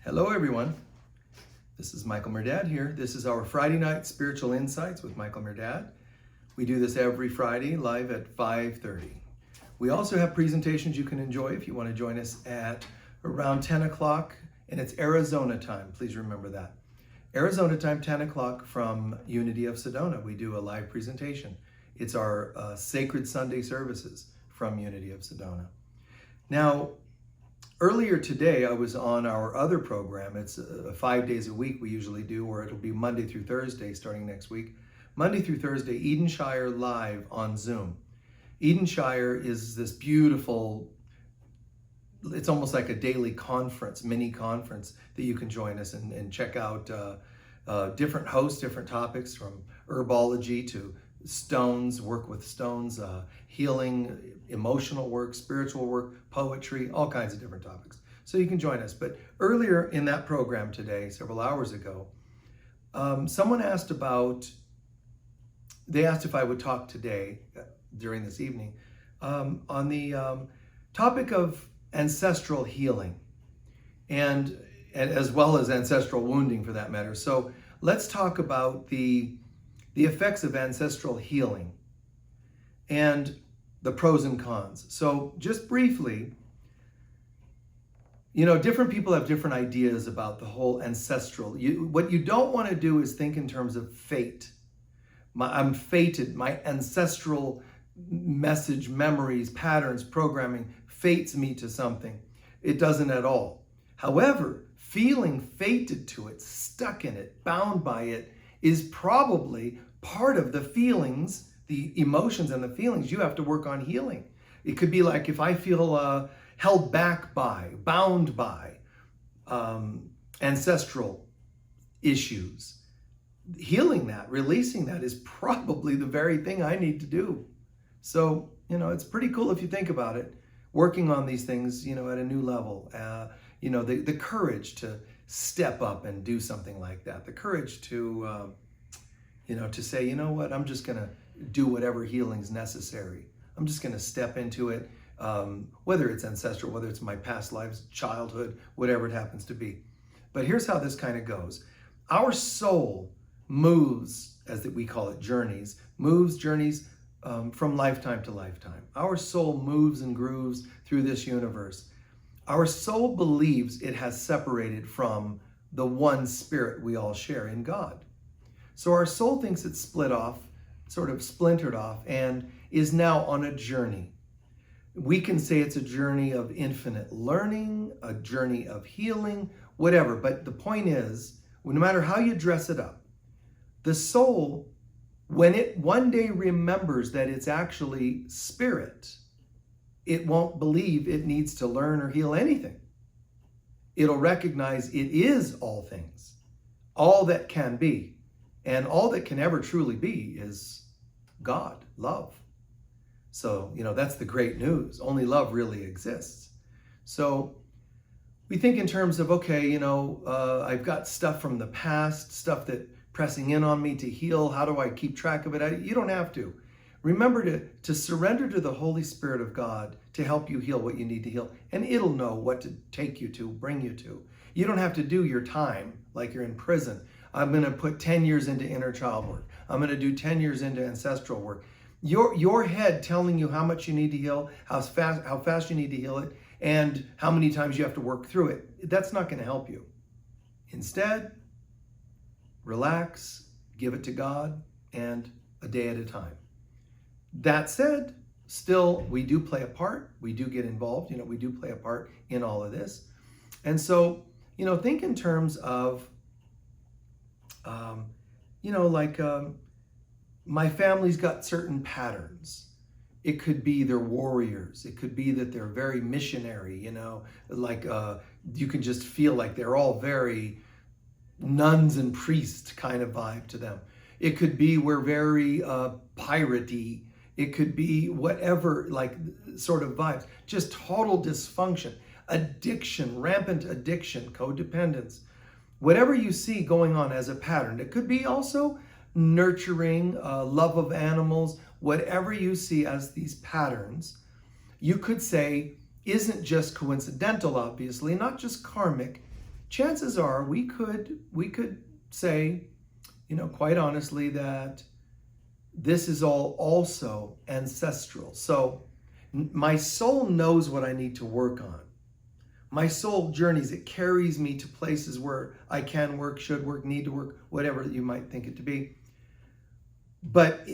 Hello everyone, this is Michael Mirdad here. This is our Friday night Spiritual Insights with Michael Mirdad. We do this every Friday live at 5:30. We also have presentations you can enjoy if you want to join us at around 10 o'clock, and it's Arizona time. Please remember that. Arizona time, 10 o'clock from Unity of Sedona. We do a live presentation. It's our Sacred Sunday services from Unity of Sedona. Now, earlier today, I was on our other program. It's 5 days a week we usually do, or it'll be Monday through Thursday starting next week. Monday through Thursday, Edenshire Live on Zoom. Edenshire is this beautiful, it's almost like a daily conference, mini conference that you can join us and check out different hosts, different topics from herbology to stones, work with stones, healing, emotional work, spiritual work, poetry, all kinds of different topics. So you can join us. But earlier in that program today, several hours ago, someone asked they asked if I would talk today, during this evening, on the topic of ancestral healing and as well as ancestral wounding for that matter. So let's talk about the effects of ancestral healing and the pros and cons. So just briefly, different people have different ideas about the whole ancestral. What you don't want to do is think in terms of fate. I'm fated, my ancestral message, memories, patterns, programming fates me to something. It doesn't at all. However, feeling fated to it, stuck in it, bound by it, is probably part of the feelings, the emotions and the feelings you have to work on healing. It could be like if I feel held back by, bound by ancestral issues, healing that, releasing that is probably the very thing I need to do. So, it's pretty cool if you think about it, working on these things, at a new level. The courage to step up and do something like that. The courage to, to say, you know what, I'm just going to do whatever healing's necessary. I'm just going to step into it, whether it's ancestral, whether it's my past lives, childhood, whatever it happens to be. But here's how this kind of goes. Our soul moves, as we call it, journeys from lifetime to lifetime. Our soul moves and grooves through this universe. Our soul believes it has separated from the one spirit we all share in God. So our soul thinks it's split off, sort of splintered off, and is now on a journey. We can say it's a journey of infinite learning, a journey of healing, whatever. But the point is, no matter how you dress it up, the soul, when it one day remembers that it's actually spirit, it won't believe it needs to learn or heal anything. It'll recognize it is all things, all that can be. And all that can ever truly be is God, love. So, that's the great news. Only love really exists. So we think in terms of, okay, I've got stuff from the past, stuff that pressing in on me to heal. How do I keep track of it? You don't have to. Remember to surrender to the Holy Spirit of God to help you heal what you need to heal. And it'll know what to take you to, bring you to. You don't have to do your time like you're in prison. I'm going to put 10 years into inner child work. I'm going to do 10 years into ancestral work. Your head telling you how much you need to heal, how fast you need to heal it, and how many times you have to work through it, that's not going to help you. Instead, relax, give it to God, and a day at a time. That said, still, we do play a part. We do get involved. We do play a part in all of this. And so, think in terms of, my family's got certain patterns. It could be they're warriors. It could be that they're very missionary, you can just feel like they're all very nuns and priests kind of vibe to them. It could be we're very piratey. It could be whatever, sort of vibes. Just total dysfunction, addiction, rampant addiction, codependence. Whatever you see going on as a pattern. It could be also nurturing, love of animals, whatever you see as these patterns, you could say isn't just coincidental, obviously, not just karmic, chances are we could say, quite honestly, that this is all also ancestral. So my soul knows what I need to work on. My soul journeys, it carries me to places where I can work, should work, need to work, whatever you might think it to be. But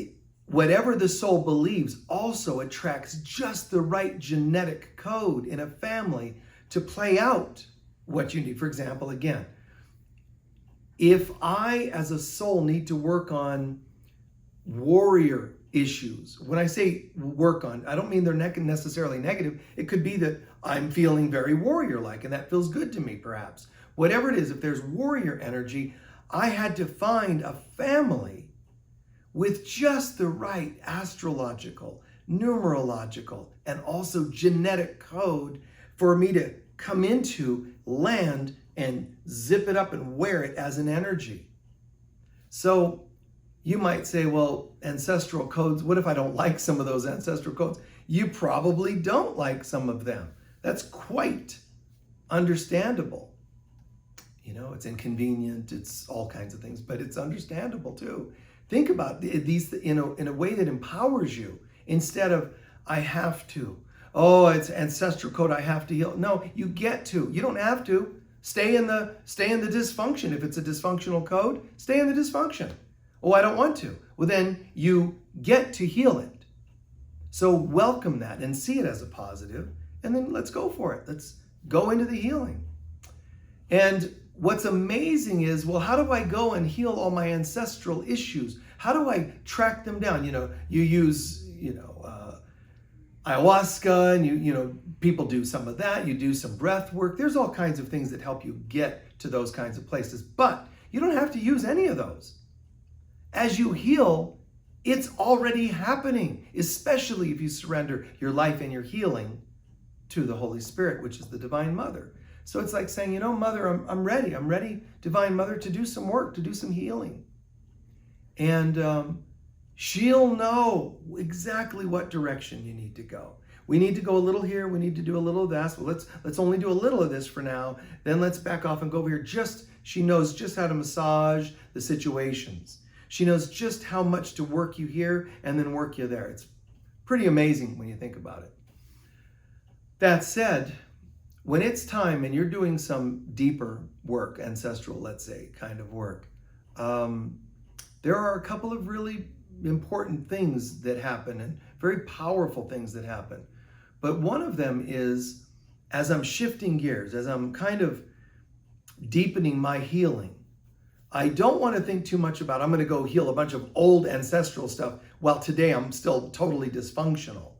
whatever the soul believes also attracts just the right genetic code in a family to play out what you need. For example, again, if I as a soul need to work on warrior issues, when I say work on, I don't mean they're necessarily negative. It could be that I'm feeling very warrior-like and that feels good to me perhaps. Whatever it is, if there's warrior energy, I had to find a family with just the right astrological, numerological, and also genetic code for me to come into, land, and zip it up and wear it as an energy. So you might say, well, ancestral codes, what if I don't like some of those ancestral codes? You probably don't like some of them. That's quite understandable. It's inconvenient, it's all kinds of things, but it's understandable too. Think about these in a way that empowers you instead of, I have to. Oh, it's ancestral code, I have to heal. No, you get to. You don't have to. Stay in the dysfunction. If it's a dysfunctional code, stay in the dysfunction. Oh, I don't want to. Well, then you get to heal it. So welcome that and see it as a positive, and then let's go for it. Let's go into the healing. And what's amazing is, well, how do I go and heal all my ancestral issues? How do I track them down? You use, ayahuasca, and people do some of that. You do some breath work. There's all kinds of things that help you get to those kinds of places, but you don't have to use any of those. As you heal, it's already happening, especially if you surrender your life and your healing to the Holy Spirit, which is the Divine Mother. So it's like saying, Mother, I'm ready. I'm ready, Divine Mother, to do some work, to do some healing. And she'll know exactly what direction you need to go. We need to go a little here. We need to do a little of that. Well, let's only do a little of this for now. Then let's back off and go over here. She knows just how to massage the situations. She knows just how much to work you here and then work you there. It's pretty amazing when you think about it. That said, when it's time and you're doing some deeper work, ancestral, let's say, kind of work, there are a couple of really important things that happen and very powerful things that happen. But one of them is, as I'm shifting gears, as I'm kind of deepening my healing, I don't want to think too much about, I'm going to go heal a bunch of old ancestral stuff while today I'm still totally dysfunctional.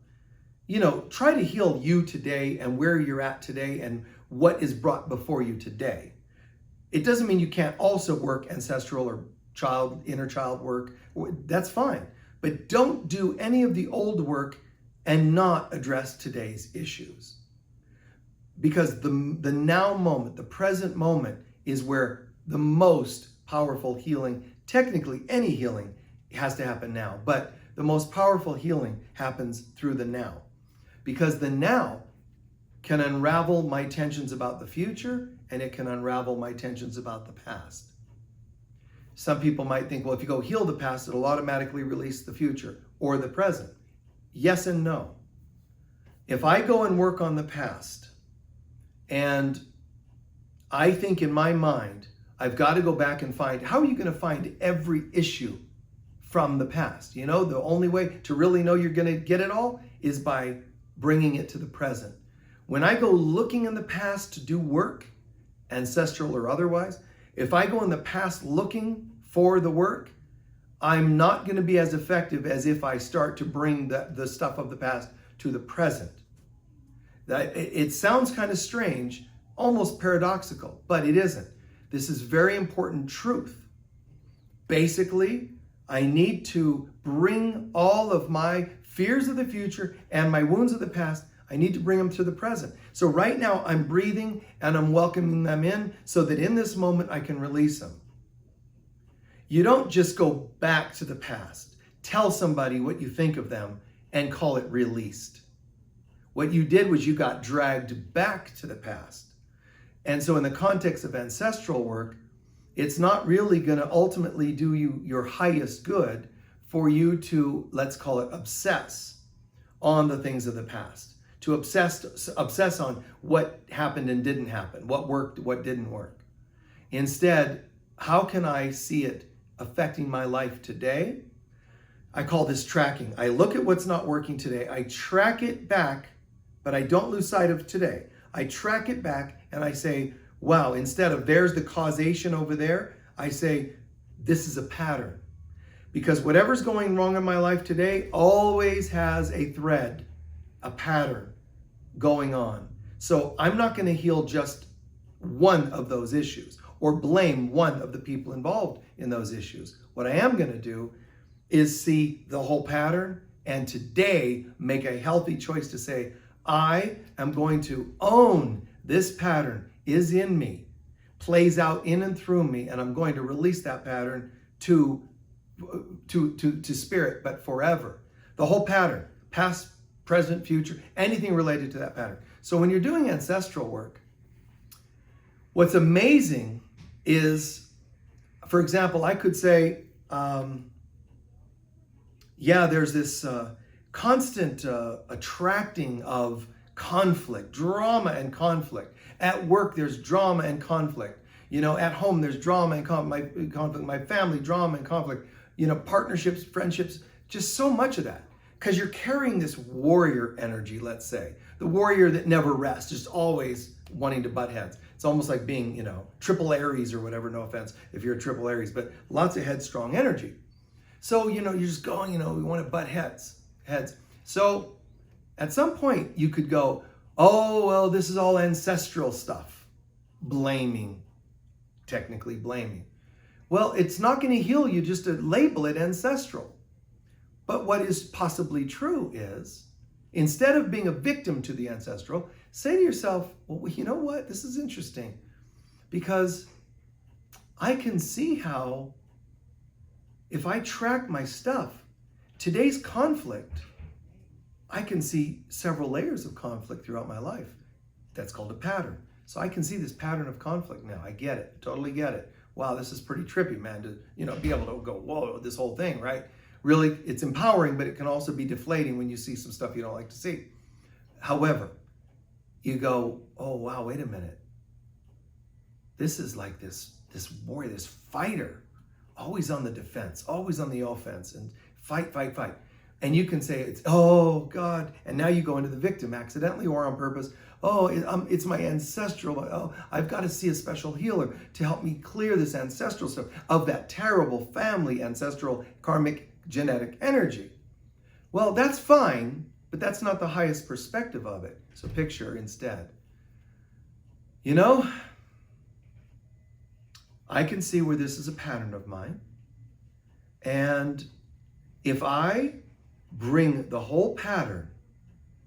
Try to heal you today and where you're at today and what is brought before you today. It doesn't mean you can't also work ancestral or inner child work. That's fine. But don't do any of the old work and not address today's issues. Because the now moment, the present moment, is where the most powerful healing, technically any healing, has to happen now. But the most powerful healing happens through the now. Because the now can unravel my tensions about the future, and it can unravel my tensions about the past. Some people might think, well, if you go heal the past, it'll automatically release the future or the present. Yes and no. If I go and work on the past, and I think in my mind, I've got to go back and find, how are you going to find every issue from the past? The only way to really know you're going to get it all is by bringing it to the present. When I go looking in the past to do work, ancestral or otherwise, if I go in the past looking for the work, I'm not going to be as effective as if I start to bring the stuff of the past to the present. It sounds kind of strange, almost paradoxical, but it isn't. This is very important truth. Basically, I need to bring all of my fears of the future and my wounds of the past, I need to bring them to the present. So right now I'm breathing and I'm welcoming them in so that in this moment I can release them. You don't just go back to the past, tell somebody what you think of them and call it released. What you did was you got dragged back to the past. And so in the context of ancestral work, it's not really going to ultimately do you your highest good for you to, let's call it, obsess on the things of the past, to obsess on what happened and didn't happen, what worked, what didn't work. Instead, how can I see it affecting my life today? I call this tracking. I look at what's not working today, I track it back, but I don't lose sight of today. I track it back and I say, wow, instead of there's the causation over there, I say, this is a pattern. Because whatever's going wrong in my life today always has a thread, a pattern going on. So I'm not going to heal just one of those issues or blame one of the people involved in those issues. What I am going to do is see the whole pattern and today make a healthy choice to say, I am going to own this pattern is in me, plays out in and through me, and I'm going to release that pattern to spirit, but forever. The whole pattern, past, present, future, anything related to that pattern. So when you're doing ancestral work, what's amazing is, for example, I could say, there's this constant attracting of conflict, drama and conflict. At work, there's drama and conflict. At home, there's drama and conflict. My family, drama and conflict. Partnerships, friendships, just so much of that. Because you're carrying this warrior energy, let's say. The warrior that never rests, just always wanting to butt heads. It's almost like being, triple Aries or whatever, no offense if you're a triple Aries, but lots of headstrong energy. So, you're just going, we want to butt heads. So at some point you could go, oh, well, this is all ancestral stuff. Technically blaming. Well, it's not going to heal you just to label it ancestral. But what is possibly true is, instead of being a victim to the ancestral, say to yourself, well, you know what? This is interesting because I can see how if I track my stuff, today's conflict, I can see several layers of conflict throughout my life. That's called a pattern. So I can see this pattern of conflict now. I get it, totally get it. Wow, this is pretty trippy, man, to be able to go, whoa, this whole thing, right? Really, it's empowering, but it can also be deflating when you see some stuff you don't like to see. However, you go, oh, wow, wait a minute. This is like this warrior, this fighter, always on the defense, always on the offense, and fight. And you can say, oh, God. And now you go into the victim, accidentally or on purpose. Oh, it's my ancestral. Oh, I've got to see a special healer to help me clear this ancestral stuff of that terrible family, ancestral, karmic, genetic energy. Well, that's fine, but that's not the highest perspective of it. So picture instead. I can see where this is a pattern of mine. And if I bring the whole pattern,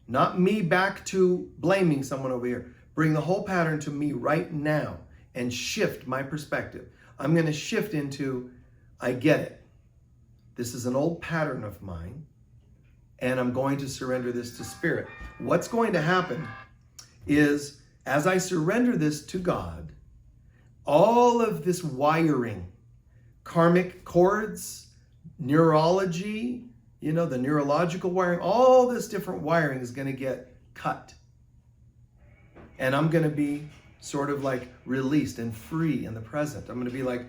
not me back to blaming someone over here, bring the whole pattern to me right now and shift my perspective. I'm going to shift into, I get it. This is an old pattern of mine, and I'm going to surrender this to spirit. What's going to happen is, as I surrender this to God, all of this wiring, karmic cords, neurology, the neurological wiring, all this different wiring is going to get cut. And I'm going to be sort of like released and free in the present. I'm going to be like,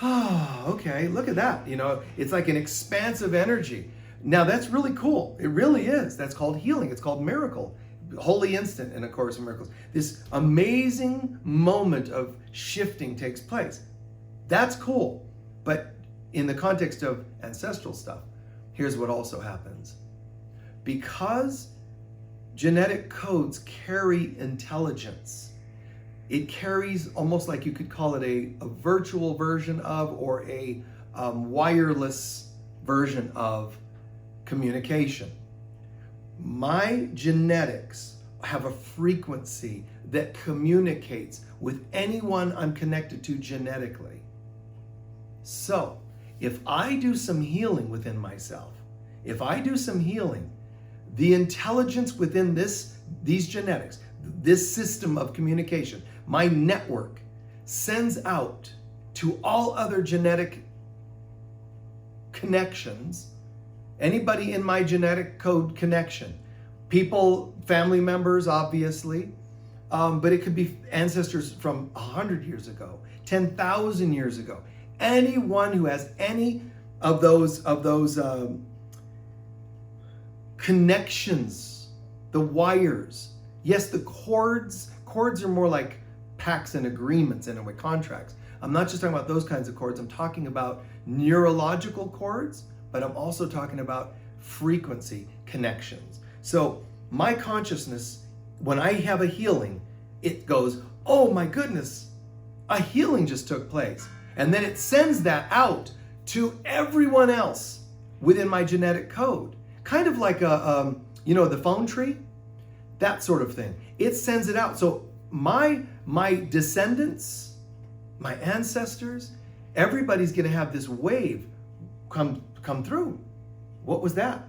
oh, okay, look at that. It's like an expansive energy. Now that's really cool. It really is. That's called healing. It's called miracle. Holy instant in A Course in Miracles. This amazing moment of shifting takes place. That's cool. But in the context of ancestral stuff, here's what also happens. Because genetic codes carry intelligence, it carries almost like you could call it a virtual version of, or a wireless version of communication. My genetics have a frequency that communicates with anyone I'm connected to genetically. So, if I do some healing within myself, if I do some healing, the intelligence within these genetics, this system of communication, my network sends out to all other genetic connections, anybody in my genetic code connection, people, family members, obviously, but it could be ancestors from 100 years ago, 10,000 years ago. Anyone who has any of those connections, the wires. Yes, the cords are more like pacts and agreements and with contracts. I'm not just talking about those kinds of cords. I'm talking about neurological cords, but I'm also talking about frequency connections. So my consciousness, when I have a healing, it goes, oh my goodness, a healing just took place. And then it sends that out to everyone else within my genetic code. Kind of like the phone tree, that sort of thing. It sends it out. So my descendants, my ancestors, everybody's going to have this wave come through. What was that?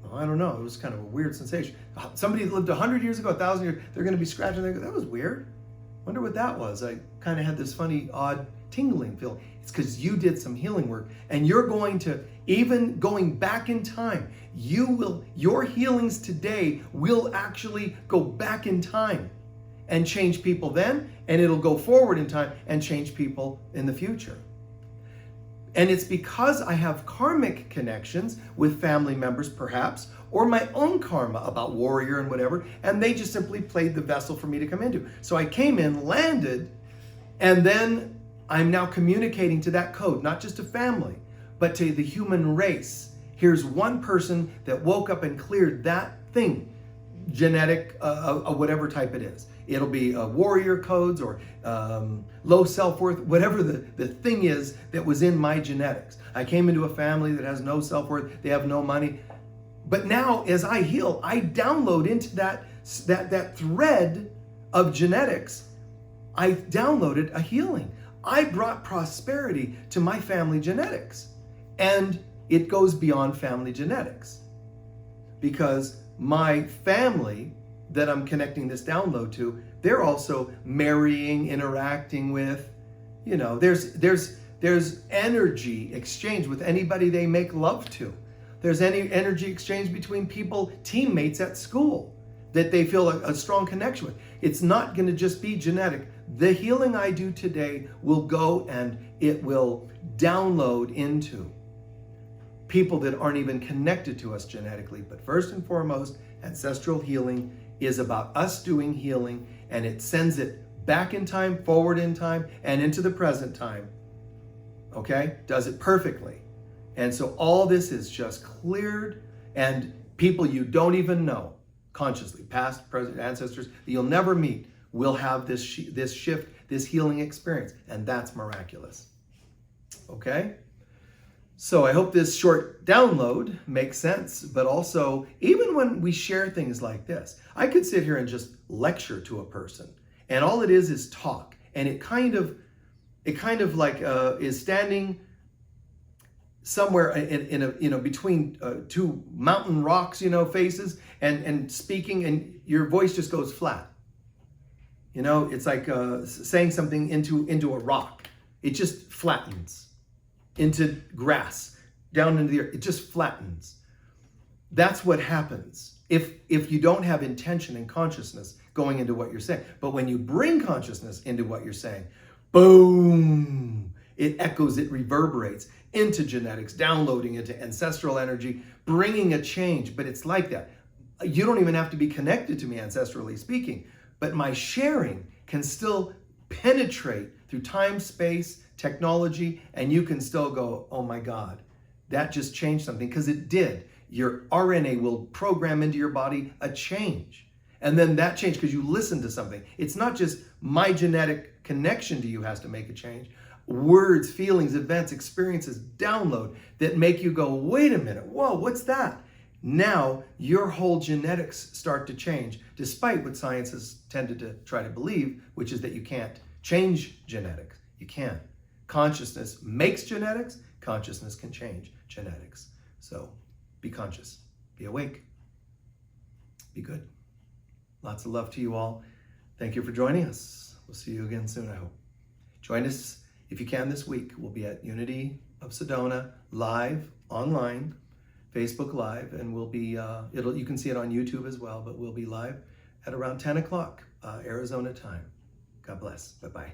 Well, I don't know. It was kind of a weird sensation. Somebody lived 100 years ago, 1,000 years, they're going to be scratching. That was weird. Wonder what that was. I kind of had this funny, odd tingling feeling. It's because you did some healing work, and you're going to, even going back in time, your healings today will actually go back in time and change people then, and it'll go forward in time and change people in the future. And it's because I have karmic connections with family members, perhaps, or my own karma about warrior and whatever, and they just simply played the vessel for me to come into. So I came in, landed, and then I'm now communicating to that code, not just to family, but to the human race. Here's one person that woke up and cleared that thing, genetic, whatever type it is. It'll be warrior codes or low self-worth, whatever the thing is that was in my genetics. I came into a family that has no self-worth, they have no money. But now as I heal, I download into that thread of genetics, I downloaded a healing. I brought prosperity to my family genetics. And it goes beyond family genetics. Because my family that I'm connecting this download to, they're also marrying, interacting with, there's energy exchange with anybody they make love to. There's any energy exchange between people, teammates at school that they feel a strong connection with. It's not going to just be genetic. The healing I do today will go and it will download into people that aren't even connected to us genetically. But first and foremost, ancestral healing is about us doing healing, and it sends it back in time, forward in time, and into the present time. Okay? Does it perfectly. And so all this is just cleared, and people you don't even know, consciously, past, present, ancestors, that you'll never meet, will have this shift, this healing experience, and that's miraculous. Okay? So I hope this short download makes sense, but also, even when we share things like this, I could sit here and just lecture to a person, and all it is talk, and it kind of like is standing somewhere in between two mountain rocks, faces, and speaking, and your voice just goes flat. It's like saying something into a rock. It just flattens into grass, down into the earth. It just flattens. That's what happens if you don't have intention and consciousness going into what you're saying. But when you bring consciousness into what you're saying, boom, it echoes, it reverberates into genetics, downloading into ancestral energy, bringing a change. But it's like that. You don't even have to be connected to me ancestrally speaking, but my sharing can still penetrate through time, space, technology, and you can still go, oh my God, that just changed something, because it did. Your RNA will program into your body a change. And then that change, because you listen to something. It's not just my genetic connection to you has to make a change. Words, feelings, events, experiences, download that make you go, wait a minute, whoa, what's that? Now your whole genetics start to change, despite what science has tended to try to believe, which is that you can't change genetics. You can. Consciousness makes genetics. Consciousness can change genetics. So be conscious, be awake, be good. Lots of love to you all. Thank you for joining us. We'll see you again soon, I hope. Join us if you can this week. We'll be at Unity of Sedona live online, Facebook Live, and we'll be you can see it on YouTube as well, but we'll be live at around 10 o'clock Arizona time. God bless. Bye-bye.